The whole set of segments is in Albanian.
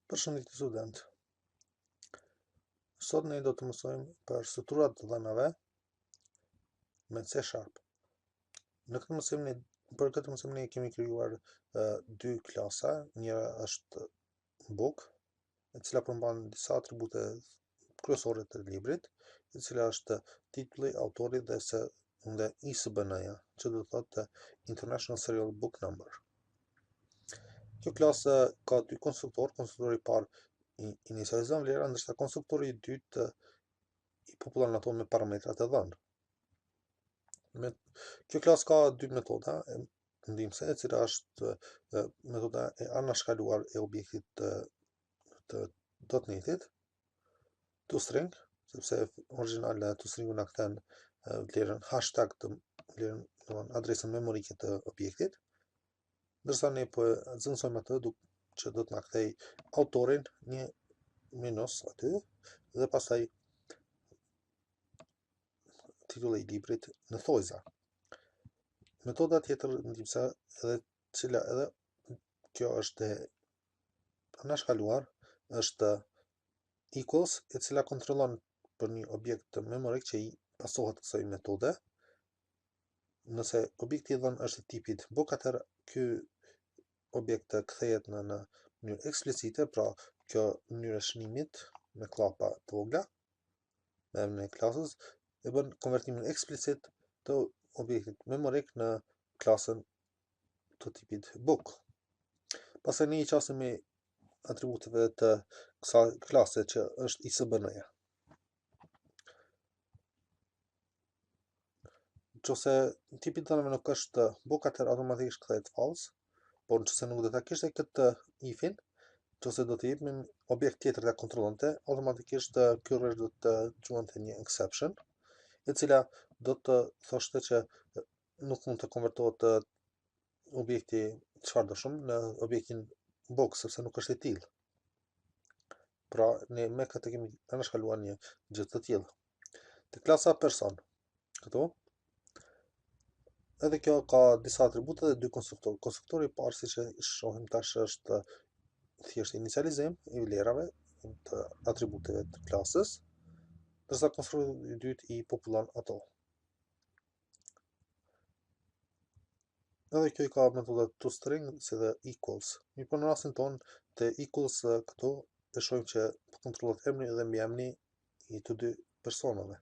Përshëndetje student. Sot ne do të mësojmë për strukturat të dhënave me C#. Për këtë mësim ne kemi krijuar dy klasa. Njëra është book, e cila përmban disa atribute kryesore të librit, e cila është titulli, autori dhe ISBN-ja, që do të thotë International Serial Book Number. Kjo klasë ka dy konstruktor. Konstruktori i parë inicializon vlera, ndërsa konstruktori i dytë i popullon ato me parametrat e dhënë. Kjo klasë ka dy metoda ndihmëse, e cila është metoda e anashkaluar e objektit të .NET-it, toString, sepse origjinale toStringu na kthen vlerën hashtag të vlerën adresën memorike të objektit, ndërsa ne po zëvendësojmë atë që do të na kthej autorin një minus aty dhe pastaj titulli i librit në thojza. Metoda tjetër ndihmëse edhe kjo është anashkaluar, është equals, e cila kontrollon për një objekt memorik që i pasohet kësaj metode. Nëse objekti i dhënë është i tipit book, atëherë ky objekt kthehet në mënyrë eksplicite, pra kjo mënyrë e shënimit me klapa të vogla me emrin e klasës e bën konvertimin eksplicit të objektit memorik në klasën të tipit book. Pastaj ne i qasim atributeve të kësaj klase që është ISBN-ja. Nëse tipi i dhënave nuk është book, atëherë automatikisht kthehet false, por nëse nuk do ta kishte këtë ifin, nëse do të jepnim objekt tjetër ta kontrollonte, automatikisht ky rresh do të quante një exception, e cila do të thoshte që nuk mund të konvertohet objekti çfarëdoshëm në objektin book, sepse nuk është i tillë. Pra ne me këtë kemi anashkaluar një gjë të tillë. Te klasa person, këtu edhe kjo ka disa atribute dhe dy konstruktor. Konstruktori i parë, siç e shohim tash, është thjesht inicializim i vlerave të atributeve të klasës, ndërsa konstruktori i dytë i popullon ato. Edhe kjo i ka metodat toString si dhe equals. Mirë, në rastin ton te equals këtu e shohim që kontrollohet emri dhe mbiemri i të dy personave,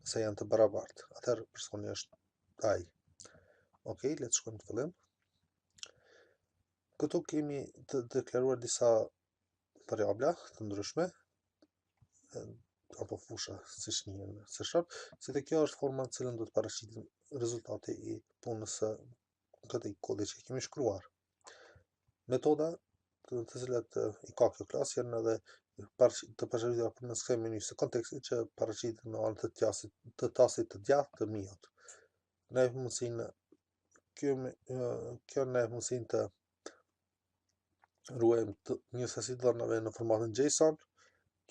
se janë të barabartë. Atëherë personi është ai. Okej, le të shkojmë të fillim. Këtu kemi të deklaruar disa variabla të ndryshme, apo fusha, siç njihen në C#, si dhe kjo është forma në cilën do të paraqitim rezultati i punës së këtij kodi që kemi shkruar. Metoda të cilat i ka kjo klasë janë edhe të paraqitura përmes kësaj menysë kontekstit që paraqiten në anë të tasit të djathtë të miut. Ne mundsinë kjo ne mundsinë të ruajmë një sasi dhënave në formatin JSON.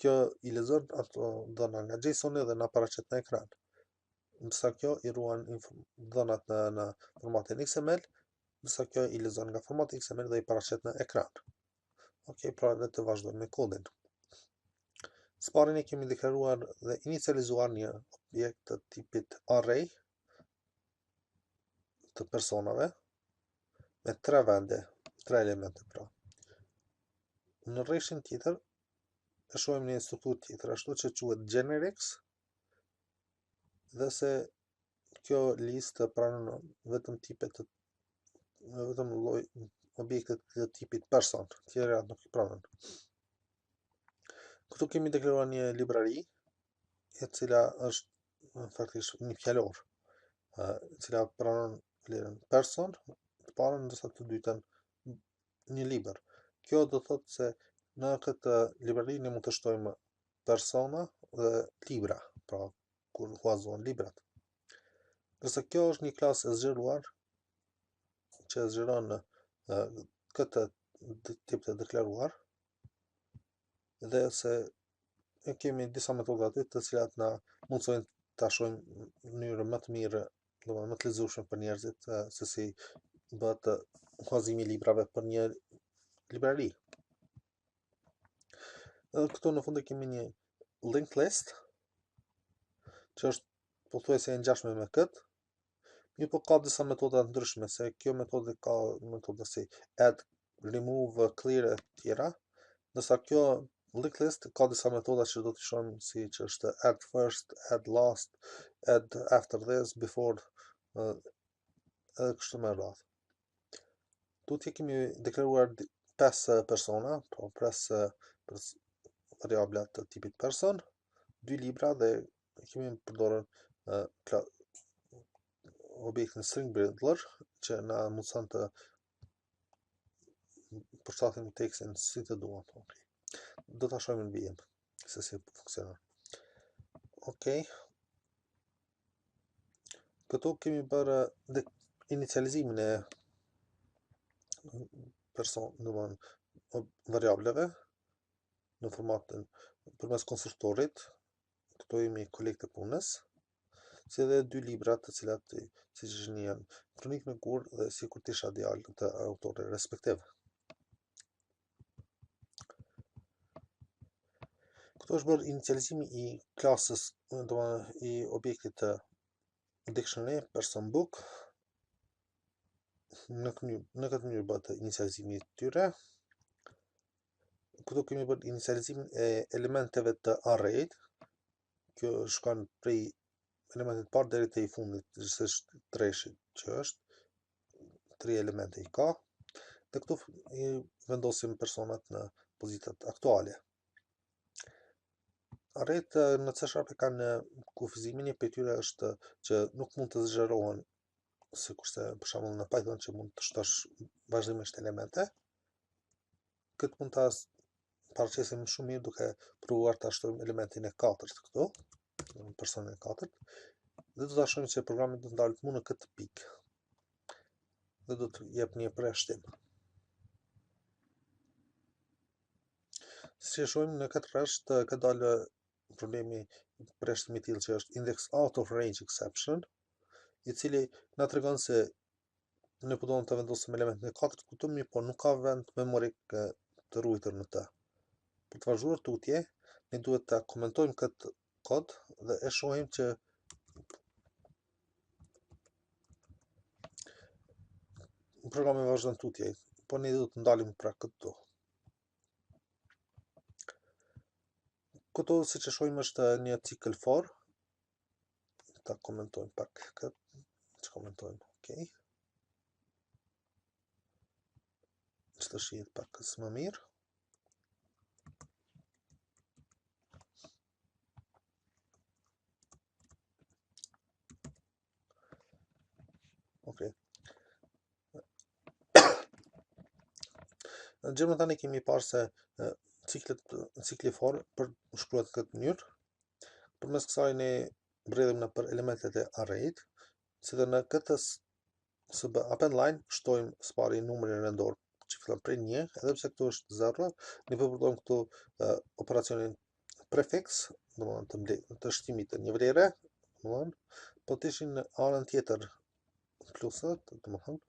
Kjo i lexon ato dhëna nga JSON dhe na paraqet në ekran. Ndërsa kjo i ruan dhënat në formatin XML, ndërsa kjo i lexon nga formati XML dhe i paraqet në ekran. Okej, pra le të vazhdojmë me kodin. Së pari ne kemi deklaruar dhe inicializuar një objekt të tipit array të personave me 3 vende, 3 elemente pra. Në rreshin tjetër e shohim një strukturë tjetër ashtu që quhet generics, dhe se kjo listë pranon vetëm vetëm lloj objekte të tipit person, tjerat nuk i pranon. Këtu kemi deklaruar një librari, e cila është faktikisht një fjalor, e cila pranon vlerën person të parën, ndërsa të dytën një libër. Kjo do thotë se në këtë librari ne mund të shtojmë persona dhe libra, pra kur huazohen librat. Ndërsa kjo është një klasë e zgjeruar që zgjeron këtë tip të deklaruar, dhe se kemi disa metoda aty të cilat na mundsojnë ta shohim në mënyrë më të mirë, domethënë më të lezetshme për njerëzit, se si bëhet huazimi i librave për një librari. Edhe këtu në fund kemi një linked list, që është pothuajse e ngjashme me këtë. Mirë po ka disa metoda ndryshme, se kjo metodë ka metoda si add, remove, clear e tjera, ndërsa kjo linked list ka disa metoda që do të shohim si që është add first, add last, add after this, before, edhe kështu me radhë. Tutje kemi deklaruar 5 persona, po 5 variabla të tipit person, 2 libra dhe kemi përdorur objektin string builder që na mundson të përshtatim tekstin si të duam. Okay. Do ta shohim në vijim se si funksionon. Okej. Këtu kemi bërë inicializimin e variableve në formatin përmes konstruktorit. Këtu jemi kolekt e punës, si edhe 2 libra të cilat siç janë kronik me kur dhe sikur të isha djalë të autorit respektiv. Këtu është bërë inicializimi i klasës, i objektit të dictionary person book. Në këtë mënyrë bëhet inicializimi i tyre. Këtu kemi bërë inicializimin e elementeve të arrayt. Kjo shkon prej elementit parë deri te i fundit, që është treshit, që është 3 elemente i ka. Dhe këtu i vendosim personat në pozitat aktuale. Arrayt në C# kanë kufizimin, një prej tyre është që nuk mund të zgjerohen, sikurse për shembull në Python që mund të shtosh vazhdimisht elemente. Këtë mund ta paraqesim shumë mirë duke provuar ta shtojmë elementin e 4 këtu, personin e 4. Dhe do ta shohim se programi do të ndalet mu në këtë pikë. Dhe do të jep një përjashtim. Si e shohim në këtë rast ka dalë problemi përjashtimi i tillë që është index out of range exception, i cili na tregon se ne po duam të vendosim elementin e 4 këtu, mirë po nuk ka vend memorik të ruajtur në të. Për të vazhduar tutje, ne duhet ta komentojmë këtë kod dhe e shohim që programi vazhdon tutje, po ne do të ndalim pra këtu. Këtu siç e shohim është një cikël for. Ta komentojmë pak këtë, që komentojmë, okej. Që të shihet pak më mirë. Okej. Në gjë më tani kemi parë se cikli for për shkruat këtë mënyrë. Përmes kësaj ne mbredhim në për elementet e arrayt, si dhe në këtë SB append line shtojmë spari numrin rendor që fillon prej 1, edhe pse këtu është 0, ne përdorojmë këtu operacionin prefix, domethënë të shtimit të një vlere, domethënë, po të ishin në anën tjetër plusët, domethënë,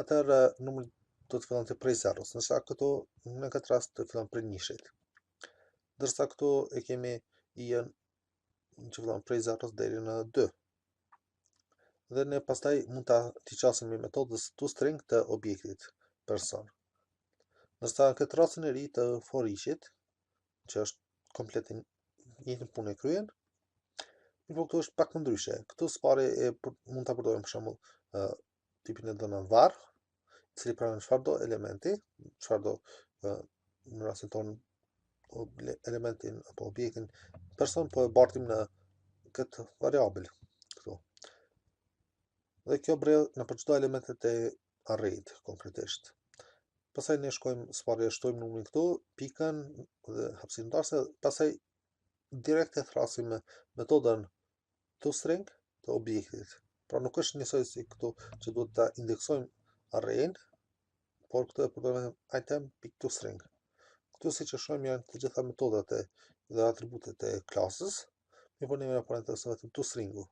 atëherë numri do të fillonte prej 0, ndërsa këtu në këtë rast të fillon prej 1-shit. Ndërsa këtu e kemi i-ën që fillon prej 0 deri në 2. Dhe ne pastaj mund ta tiqasim me metodën toString të objektit person. Ndërsa në këtë rastin e ri të for each-it, që është komplet njëjtën punë e kryen, por këtu është pak më ndryshe. Këtu spari mund ta përdorim për shembull tipin e dhënë var, i cili pranon çfarëdo elementi, çfarëdo në rastin tonë elementin apo objektin person, po e bartim në këtë variabël këtu. Dhe kjo breu në për çdo elementet e arrayt konkretisht. Pastaj ne shkojmë spari, shtojmë numrin këtu, pikën dhe hapësirën ndarëse, pastaj direkt e thrasim me metodën toString të objektit. Pra nuk është njësoj si këtu që duhet ta indeksojmë arrayn, por këtu e përdorojmë item.toString. Këtu siç e shohim janë të gjitha metodat dhe atributet e klasës, mirëpo ne na intereson vetëm toStringu.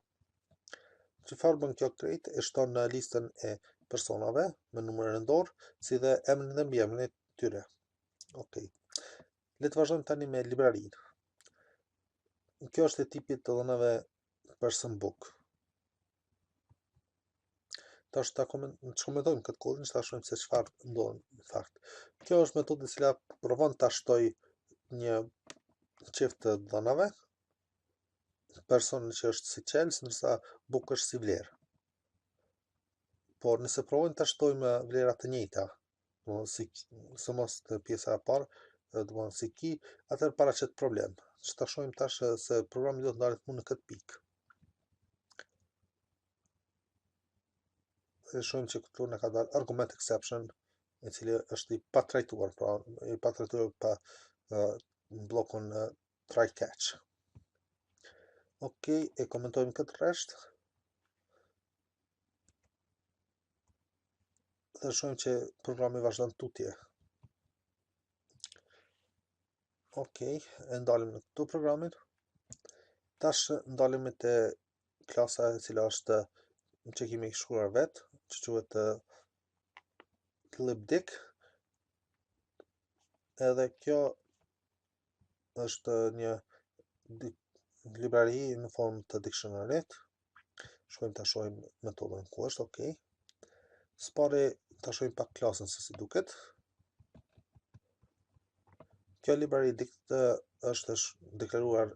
Çfarë bën kjo create? E shton në listën e personave me numër rendor, si dhe emrin dhe mbiemrin e tyre. Okej. Le të vazhdojmë tani me librarinë. Kjo është e tipit të dhënave person book. Tash ta komentojmë këtë kodin, ta shohim se çfarë ndodh në fakt. Kjo është metodë e cila provon ta shtoj një çift të dhënave. Person që është si qels, ndërsa book është si vlerë. Por nëse provojmë ta shtojmë vlerat të njëjta, si mos të pjesa e parë, domethënë si key, atëherë paraqet problem. Që ta shohim tash se programi do të ndalet mu në këtë pikë. Dhe shohim që këtu në ka dalë argument exception, i cili është i patrajtuar, pra i patrajtuar pa bllokun try catch. Okej, e komentojmë këtë rresht. Dhe shohim që programi vazhdon tutje. Okej, e ndalim në këtu programin. Tash ndalim te klasa e cila është që kemi shkruar vetë, që quhet libdic. Edhe kjo është një librari në formë të dictionaryt. Shkojmë ta shohim metodën ku është, okej. Spari ta shohim pak klasën se si duket. Kjo librari është deklaruar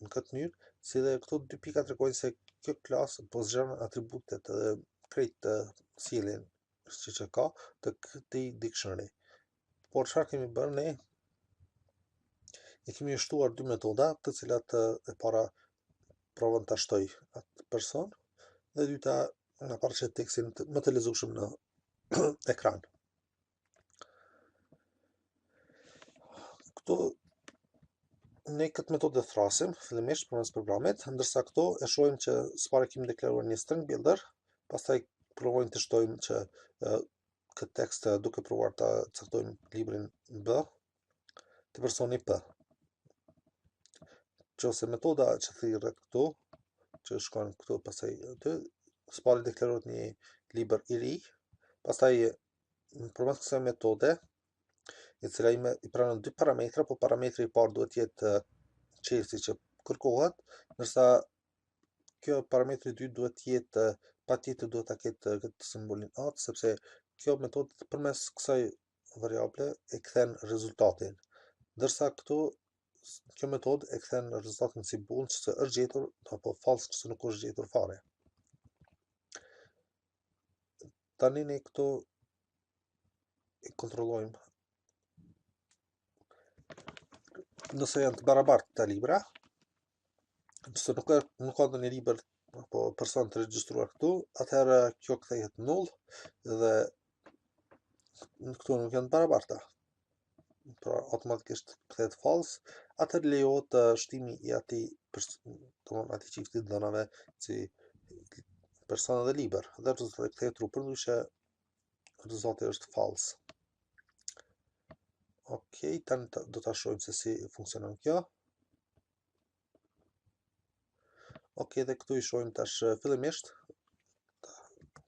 në këtë mënyrë, si dhe këto dy pika tregojnë se kjo klasë po zgjon atributet edhe krejt të sjelljen që ka të këtij dictionary. Por çfarë kemi bërë ne? E kemi shtuar dy metoda, të cilat e para provon ta shtoj atë person, dhe e dyta na paraqet tekstin më të lexueshëm në ekran. Këtu ne këtë metodë e thrasim fillimisht përmes programit, ndërsa këto e shohim që s'para kemi deklaruar një string builder, pastaj provojmë të shtojmë që këtë tekst duke provuar ta caktojmë librin B të personi P. Nëse metoda që thirret këtu, që shkon këtu pastaj aty, s'para deklarohet një libër i ri, pastaj përmes kësaj metode, e cila i pranon dy parametra, po parametri i parë duhet të jetë qelsi që kërkohet, ndërsa kjo parametri i dytë duhet të jetë patjetër duhet ta ketë këtë simbolin at, sepse kjo metodë përmes kësaj variable e kthen rezultatin. Ndërsa këtu kjo metodë e kthen rezultatin si bull që është gjetur apo false që nuk është gjetur fare. Tani ne këtu e kontrollojmë nëse janë të barabartë të libra, nëse nuk ka ndonjë libër apo person të regjistruar këtu, atëherë kjo kthehet null dhe këtu nuk janë të barabarta. Pra automatikisht kthehet false, atëherë lejohet shtimi i atij çifti dhënave si person dhe libër, dhe rezultati kthehet true, përndryshe rezultati është false. Okej, tani do ta shohim se si funksionon kjo. Okej, dhe këtu i shohim tash fillimisht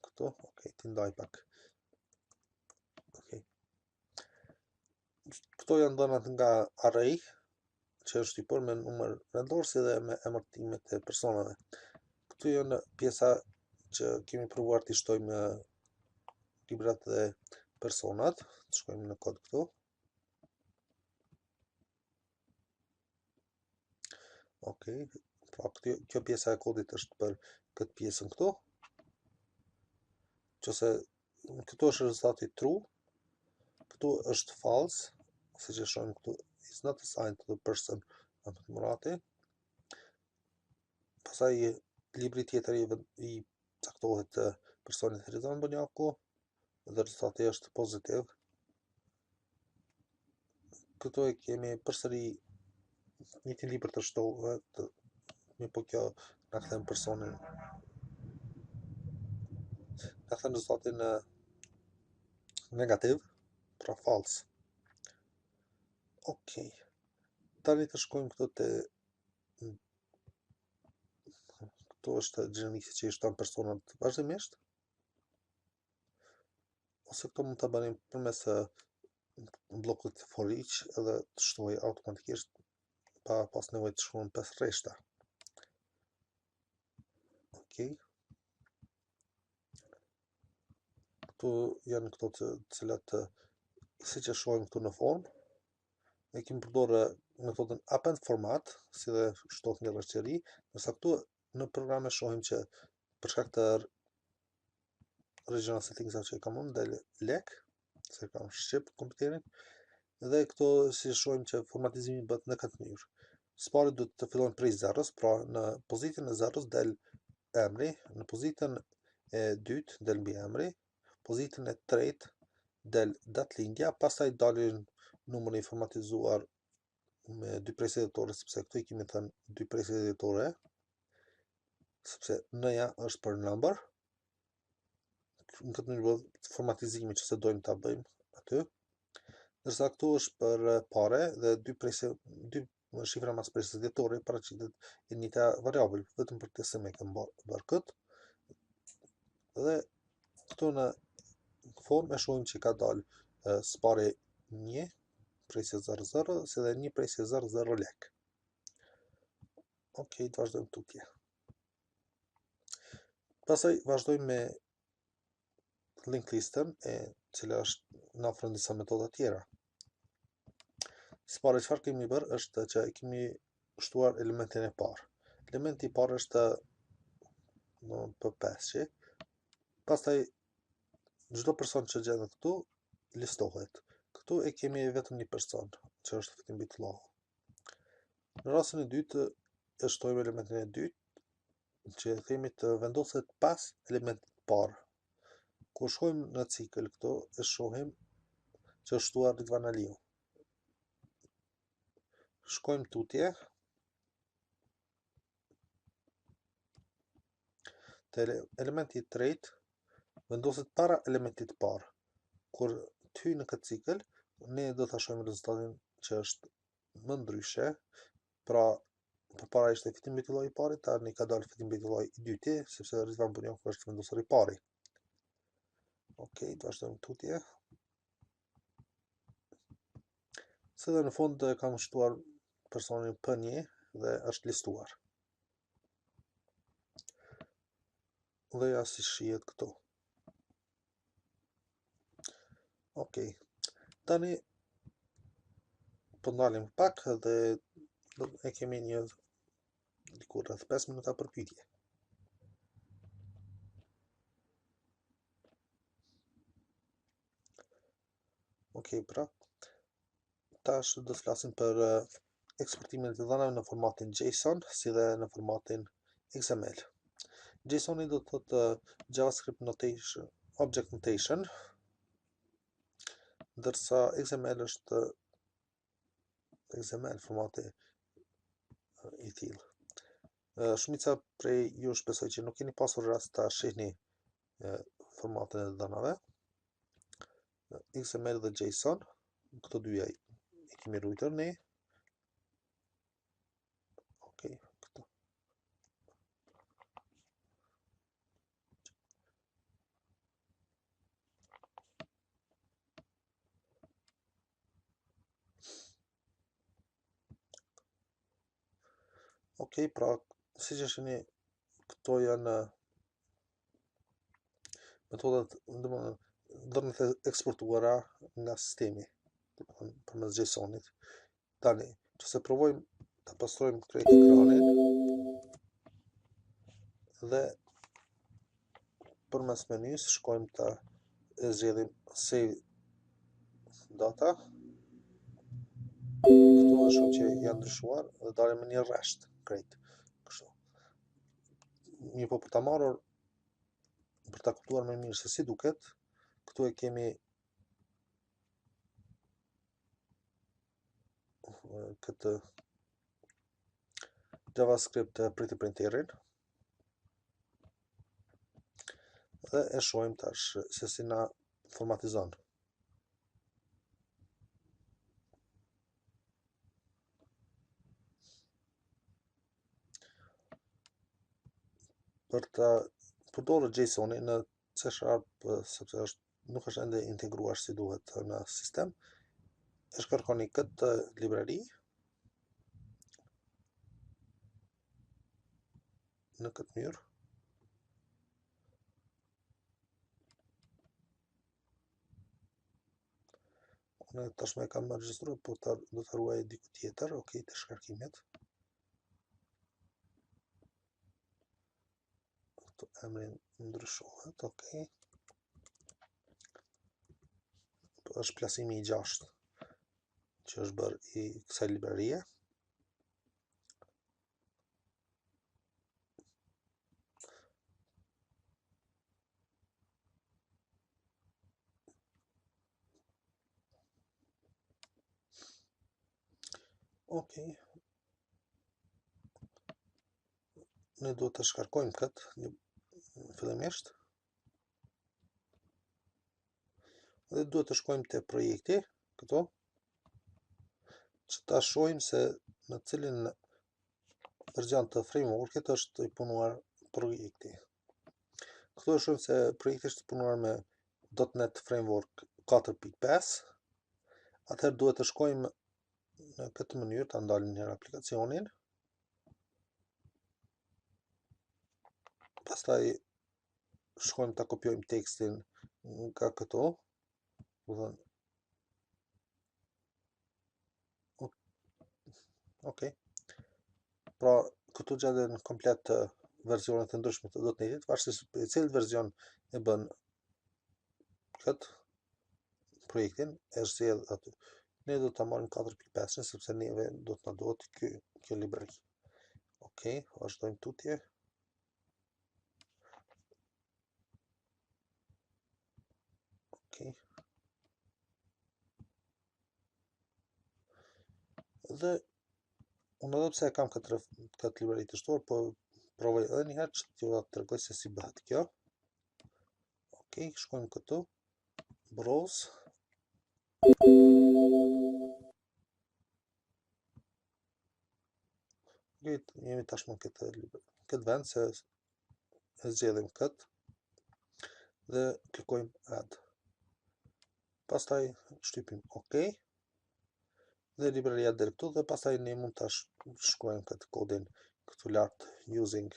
këtu, okej, ti ndaj pak. Okej. Këto janë dhënat nga array, që është shtypur me numër vendor si dhe me emërtimet e personave. Këtu janë pjesa që kemi provuar t'i shtojmë librat dhe personat. Të shkojmë në kod këtu. Okej, pra kjo pjesa e kodit është për këtë pjesën këtu. Qëse këtu është rezultati true, këtu është false, siç e shohim këtu, is not assigned to the person Ahmet Murati. Pastaj libri tjetër i caktohet personit Ferizan Bonjaku dhe rezultati është pozitiv. Këtu e kemi përsëri një libër të shtohet, po kjo na kthen personin, na kthen rezultatin negativ, pra false. Okej. Tani të shkojmë këtu është gjenisi që i shton personat vazhdimisht. Ose këto mund ta bënim përmes bllokut for each edhe të shtojë automatikisht pa pas nevojë të shkruajmë 5 rreshta. Okej. Këtu janë këto të cilat siç e shohim këtu në formë, ne kemi përdorë metodën append format, si dhe shtot nga rreshtieri, ndërsa këtu në program e shohim që për shkak të regional settings që kam unë del lek, se kam shqip kompjuterin, dhe këto si shohim që formatizimi bëhet në këtë mënyrë. Spari duhet të fillojnë prej 0-s, pra në pozitën e 0-s del emri, në pozitën e 2 del mbiemri, pozitën e 3 del datlindja, pastaj dalin numri formatizuar me 2 presje dhjetore, sepse këtu i kemi thënë 2 presje dhjetore, sepse n-ja është për number. Në këtë mënyrë bëhet formatizimi që se dojmë ta bëjmë aty. Ndërsa këtu është për pare dhe 2 shifra mas presjes dhjetore paraqitet e njëjta variabël, vetëm për të se me kam bërë këtë. Dhe këtu në formë e shohim që ka dalë spari 1 presje 00 si dhe 1 presje 00 lek. Okej, të vazhdojmë tutje. Pastaj vazhdojmë me link listën, cila është na ofron disa metoda tjera. Spari çfarë kemi bërë është që kemi shtuar elementin e parë. Elementi i parë është P5. Pastaj çdo person që gjendet këtu listohet. Këtu e kemi vetëm një person, që është Fitimbitullahu. Në rastin e dytë e shtojmë elementin e dytë, që themi të vendoset pas elementit parë. Kur shkojmë në cikël këto, e shohim që është shtuar Ridvan Aliu. Shkojmë tutje. Te elementi i tretë vendoset para elementit parë. Kur të hyj në këtë cikël, ne do ta shohim rezultatin që është më ndryshe. Pra, përpara ishte Fitimbitullahu i pari, tani ka dalë Fitimbitullahu i dyti, sepse Ridvan Bunjaku është vendosur i pari. Okej, të vazhdojmë tutje. Se dhe në fund kam shtuar personin P1 dhe është listuar. Dhe ja si shihet këtu. Okej. Tani po ndalim pak dhe e kemi një diku rreth 5 minuta për pyetje. Okej, pra. Tash do të flasim për eksportimin e të dhënave në formatin JSON si dhe në formatin XML. JSON do të thotë JavaScript notation, object notation, ndërsa XML është XML formati i tillë. Shumica prej ju shpresoj që nuk keni pasur rast ta shihni formatin e dhënave. XML dhe JSON, këto dyja i kemi ruajtur ne. Okej, këto. Okej, pra, siç e shihni, këto janë metodat, dhënat e eksportuara nga sistemi përmes JSON-it. Tani, nëse provojmë ta pastrojmë krejt ekranin dhe përmes menys shkojmë ta zgjedhim save data. Këtu është shumë që janë ndryshuar dhe dalim me një rresht krejt. Kështu. Një po për ta marrur, për ta kuptuar më mirë se si duket, këtu e kemi këtë JavaScript pretty printerin dhe e shohim tash se si na formatizon. Për ta përdorur JSON-in në C# sepse nuk është ende integruar si duhet në sistem, e shkarkoni këtë librari në këtë mënyrë. Unë tashmë e kam regjistruar, po do të ruaj diku tjetër, ok, të shkarkimit. Këtu emrin ndryshohet, ok. Këtu është plasimi i 6 që është bërë i kësaj librarie. Ok, ne do të shkarkojmë këtë fillimisht dhe duhet të shkojmë te projekti këtu që ta shohim se në cilin version të frameworkit është i punuar projekti. Këtu e shohim se projekti është i punuar me .NET Framework 4.5. Atëherë duhet të shkojmë në këtë mënyrë, ta ndalim njëherë aplikacionin. Pastaj shkojmë ta kopjojmë tekstin nga këtu. Ok. Pra, këtu gjaten komplet versionet të ndryshme të .NET-it, varësisht se cilë version e bën këtë projektin, e zgjedh aty. Ne do ta marrim 4.5 sepse neve do të na duhet kjo librari. Ok, vazhdojmë tutje. Ok. Dhe unë edhe pse e kam këtë librari të shtuar, po provoj edhe një herë që t'ju tregoj se si bëhet kjo. Ok, shkojmë këtu, browse. Jemi tashmë në këtë vend se e zgjedhim këtë dhe klikojmë add. Pastaj shtypim ok dhe libraria del këtu dhe pastaj ne mund ta shkruajmë këtë kodin këtu lart using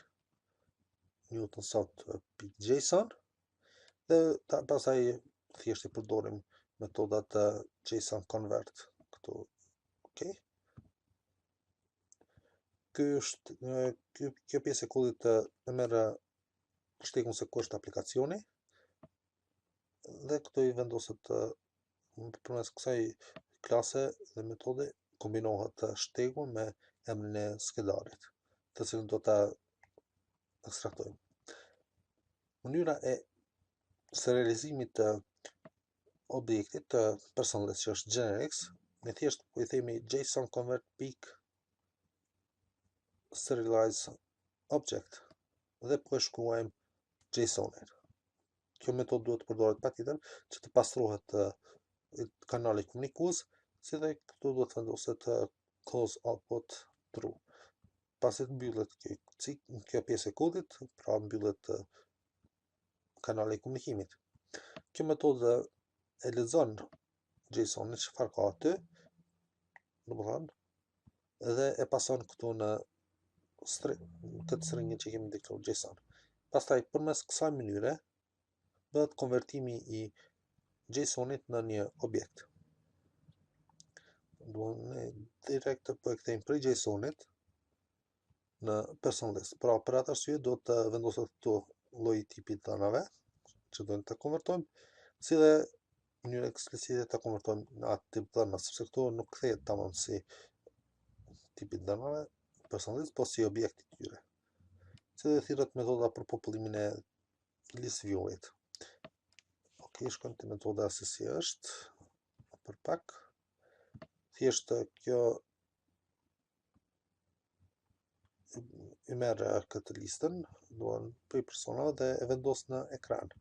Newtonsoft.json dhe pastaj thjesht i përdorim metodat JSON convert këtu. Ok. Kjo pjesë e kodit e merr shtegun se ku është aplikacioni dhe këtu i vendoset përmes kësaj klase dhe metode kombinohet shtegu me emrin e skedarit, të cilën do ta ekstraktojmë. Mënyra e serializimit të objektit të personales që është generics, ne thjesht po i themi JSON convert peak serialize object dhe po e shkruajmë JSON-in. Kjo metodë duhet të përdoret patjetër që të pastrohet kanali komunikues, si dhe këtu duhet të vendoset close output true. Pasi të mbyllet kjo pjesë e kodit, pra mbyllet kanali i komunikimit. Kjo metodë e lexon JSON-in çfarë ka aty, domethënë, dhe e pason këtu në këtë stringin që kemi deklaruar JSON. Pastaj përmes kësaj mënyre bëhet konvertimi i JSON-it në një objekt. Ne direkt po e kthejmë prej JSON-it në personalized. Pra për atë arsye do të vendoset këtu lloji i tipit dhanave që do të konvertojmë, si dhe mënyra eksplicite ta konvertojmë në atë tip dhëna, sepse këtu nuk kthehet tamam si tipi dhanave personalized, po si objekti i tyre. Si dhe thirret metoda për popullimin e list view-it. Ok, shkojmë te metoda se si është për pak. Thjesht kjo i merr këtë listën, duan prej personave dhe e vendos në ekran.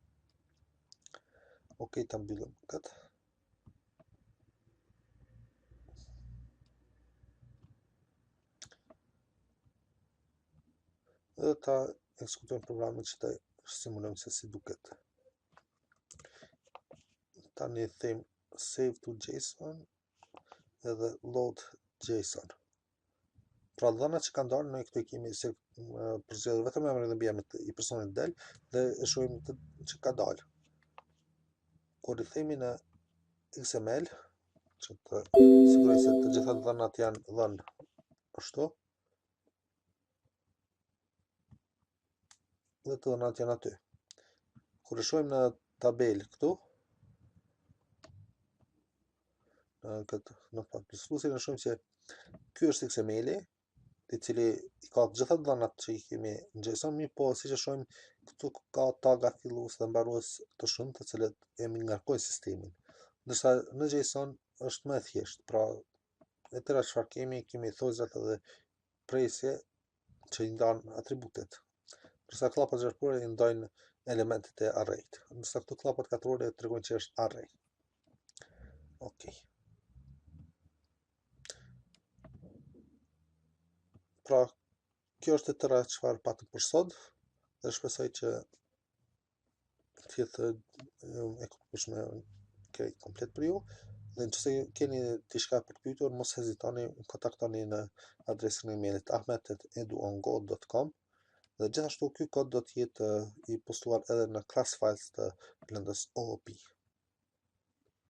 Ok, ta mbyllim këtë. Dhe ta ekzekutojmë programin që të simulojmë se si duket. Tani them save to JSON edhe load.json. Pra dhënat që kanë dalë, ne këtu kemi se përzgjedhur vetëm emrin dhe mbiemrin i personit del dhe e shohim që ka dalë. Kur i themi në XML, që të siguroj se të gjitha dhënat janë dhënë ashtu, dhe të dhënat janë aty. Kur e shohim në tabel këtu, në plus+, ne shohim se ky është XML-i, i cili i ka të gjitha dhënat që i kemi në JSON, po siç e shohim këtu ka taga fillues dhe mbarues të shumë, të cilët e ngarkojnë sistemin. Ndërsa në JSON është më e thjeshtë, pra e tëra çfarë kemi thojzat edhe presje që i ndajnë atributet. Ndërsa kllopat gjarpore i ndajnë elementet e arrayt. Ndërsa këtu kllopat katrore tregojnë që është array. Okej. Pra, kjo është e tëra çfarë patëm për sot, dhe shpresoj që të jetë e kuptueshme komplet për ju. Dhe nëse keni diçka për të pyetur, mos hezitoni, kontaktoni në adresën e emailit ahmet@eduongo.com dhe gjithashtu ky kod do të jetë i postuar edhe në class files të lëndës OOP.